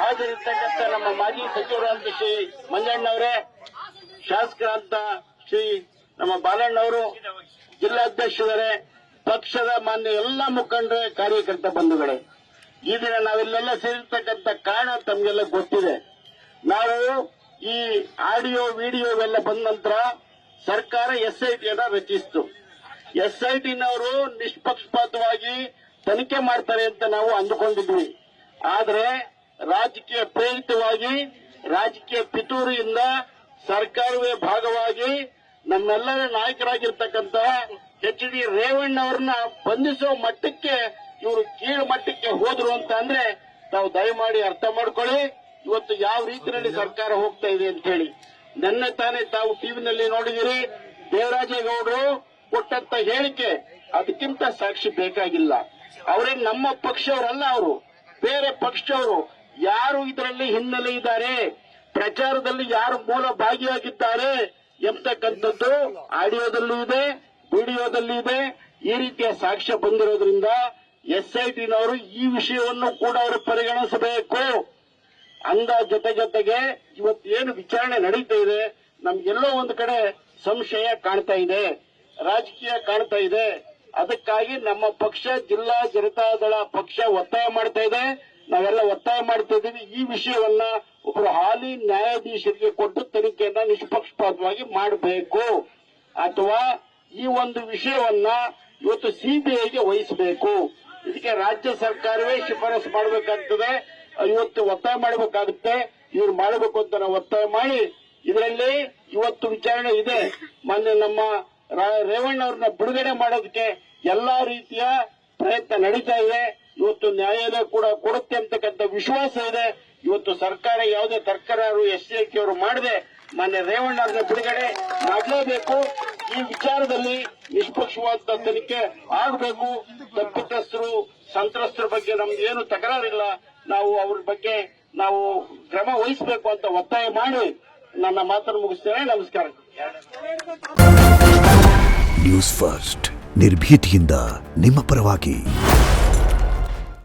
ಹಾಜರಿರ್ತಕ್ಕಂಥ ನಮ್ಮ ಮಾಜಿ ಸಚಿವರಾದ ಶ್ರೀ ಮಂಜಣ್ಣವರೇ, ಶಾಸಕರಾದ ಶ್ರೀ ನಮ್ಮ ಬಾಲಣ್ಣವರು, ಜಿಲ್ಲಾಧ್ಯಕ್ಷರೇ, ಪಕ್ಷದ ಮಾನ್ಯ ಎಲ್ಲ ಮುಖಂಡರೇ, ಕಾರ್ಯಕರ್ತ ಬಂಧುಗಳೇ, ಈ ದಿನ ನಾವೆಲ್ಲೆಲ್ಲ ಸೇರಿರ್ತಕ್ಕಂಥ ಕಾರಣ ತಮಗೆಲ್ಲ ಗೊತ್ತಿದೆ. ನಾವು ಈ ಆಡಿಯೋ ವಿಡಿಯೋ ಎಲ್ಲ ಬಂದ ನಂತರ ಸರ್ಕಾರ ಎಸ್ಐಟಿಯನ್ನ ರಚಿಸಿತು. ಎಸ್ಐಟಿನವರು ನಿಷ್ಪಕ್ಷಪಾತವಾಗಿ ತನಿಖೆ ಮಾಡ್ತಾರೆ ಅಂತ ನಾವು ಅಂದುಕೊಂಡಿದ್ವಿ. ಆದರೆ ರಾಜಕೀಯ ಪ್ರೇರಿತವಾಗಿ, ರಾಜಕೀಯ ಪಿತೂರಿಯಿಂದ ಸರ್ಕಾರವೇ ಭಾಗವಾಗಿ ನಮ್ಮೆಲ್ಲರ ನಾಯಕರಾಗಿರ್ತಕ್ಕಂಥ ಎಚ್ ಡಿ ರೇವಣ್ಣವ್ರನ್ನ ಬಂಧಿಸುವ ಮಟ್ಟಕ್ಕೆ ಇವರು ಕೀಳು ಮಟ್ಟಕ್ಕೆ ಹೋದ್ರು ಅಂತ ಅಂದ್ರೆ ತಾವು ದಯಮಾಡಿ ಅರ್ಥ ಮಾಡ್ಕೊಳ್ಳಿ ಇವತ್ತು ಯಾವ ರೀತಿಯಲ್ಲಿ ಸರ್ಕಾರ ಹೋಗ್ತಾ ಇದೆ ಅಂತ ಹೇಳಿ. ನಿನ್ನೆ ತಾನೇ ತಾವು ಟಿವಿನಲ್ಲಿ ನೋಡಿದಿರಿ, ದೇವರಾಜೇಗೌಡರು ಕೊಟ್ಟಂತ ಹೇಳಿಕೆ, ಅದಕ್ಕಿಂತ ಸಾಕ್ಷಿ ಬೇಕಾಗಿಲ್ಲ. ಅವರೇ ನಮ್ಮ ಪಕ್ಷವರಲ್ಲ, ಅವರು ಬೇರೆ ಪಕ್ಷದವರು. ಯಾರು ಇದರಲ್ಲಿ ಹಿನ್ನೆಲೆ ಇದ್ದಾರೆ, ಪ್ರಚಾರದಲ್ಲಿ ಯಾರು ಮೂಲ ಭಾಗಿಯಾಗಿದ್ದಾರೆ ಎಂಬತಕ್ಕಂಥದ್ದು ಆಡಿಯೋದಲ್ಲೂ ಇದೆ, ವಿಡಿಯೋದಲ್ಲೂ ಇದೆ. ಈ ರೀತಿಯ ಸಾಕ್ಷ್ಯ ಬಂದಿರೋದ್ರಿಂದ ಎಸ್ಐಟಿನವರು ಈ ವಿಷಯವನ್ನು ಕೂಡ ಅವರು ಪರಿಗಣಿಸಬೇಕು. ಅಂದ ಜೊತೆಗೆ ಇವತ್ತು ಏನು ವಿಚಾರಣೆ ನಡೀತಾ ಇದೆ, ನಮ್ಗೆಲ್ಲೋ ಒಂದು ಕಡೆ ಸಂಶಯ ಕಾಣ್ತಾ ಇದೆ, ರಾಜಕೀಯ ಕಾಣ್ತಾ ಇದೆ. ಅದಕ್ಕಾಗಿ ನಮ್ಮ ಪಕ್ಷ, ಜಿಲ್ಲಾ ಜನತಾದಳ ಪಕ್ಷ ಒತ್ತಾಯ ಮಾಡ್ತಾ ಇದೆ. ನಾವೆಲ್ಲ ಒತ್ತಾಯ ಮಾಡ್ತಾ ಇದ್ದೀವಿ, ಈ ವಿಷಯವನ್ನ ಒಬ್ಬರು ಹಾಲಿ ನ್ಯಾಯಾಧೀಶರಿಗೆ ಕೊಟ್ಟು ತನಿಖೆಯನ್ನ ನಿಷ್ಪಕ್ಷಪಾತವಾಗಿ ಮಾಡಬೇಕು, ಅಥವಾ ಈ ಒಂದು ವಿಷಯವನ್ನ ಇವತ್ತು ಸಿಬಿಐಗೆ ವಹಿಸಬೇಕು. ಇದಕ್ಕೆ ರಾಜ್ಯ ಸರ್ಕಾರವೇ ಶಿಫಾರಸು ಮಾಡಬೇಕಾಗ್ತದೆ, ಇವತ್ತು ಒತ್ತಾಯ ಮಾಡಬೇಕಾಗುತ್ತೆ. ಇವ್ರು ಮಾಡಬೇಕು ಅಂತ ನಾವು ಒತ್ತಾಯ ಮಾಡಿ ಇದರಲ್ಲಿ ಇವತ್ತು ವಿಚಾರಣೆ ಇದೆ. ಮೊನ್ನೆ ನಮ್ಮ ರೇವಣ್ಣವ್ರನ್ನ ಬಿಡುಗಡೆ ಮಾಡೋದಕ್ಕೆ ಎಲ್ಲಾ ರೀತಿಯ ಪ್ರಯತ್ನ ನಡೀತಾ ಇದೆ. ಇವತ್ತು ನ್ಯಾಯಾಲಯ ಕೂಡ ಕೊಡುತ್ತೆ ಅಂತಕ್ಕಂಥ ವಿಶ್ವಾಸ ಇದೆ. ಇವತ್ತು ಸರ್ಕಾರ ಯಾವುದೇ ತಕರಾರು ಎಸ್ಐಟಿ ಅವರು ಮಾಡದೆ ಮೊನ್ನೆ ರೇವಣ್ಣವ್ರನ್ನ ಬಿಡುಗಡೆ ಮಾಡಲೇಬೇಕು. ಈ ವಿಚಾರದಲ್ಲಿ ನಿಷ್ಪಕ್ಷವಾದ ತನಿಖೆ ಆಗಬೇಕು. ತಪ್ಪಿತಸ್ಥರು, ಸಂತ್ರಸ್ತರ ಬಗ್ಗೆ ನಮ್ಗೆ ಏನು ತಕರಾರಿಲ್ಲ, ನಾವು ಅವ್ರ ಬಗ್ಗೆ ನಾವು ಕ್ರಮ ವಹಿಸಬೇಕು ಅಂತ ಒತ್ತಾಯ ಮಾಡಿ ನನ್ನ ಮಾತನ್ನು ಮುಗಿಸ್ತೇನೆ. ನಮಸ್ಕಾರ. ನ್ಯೂಸ್ ಫಸ್ಟ್, ನಿರ್ಭೀತಿಯಿಂದ ನಿಮ್ಮ ಪರವಾಗಿ.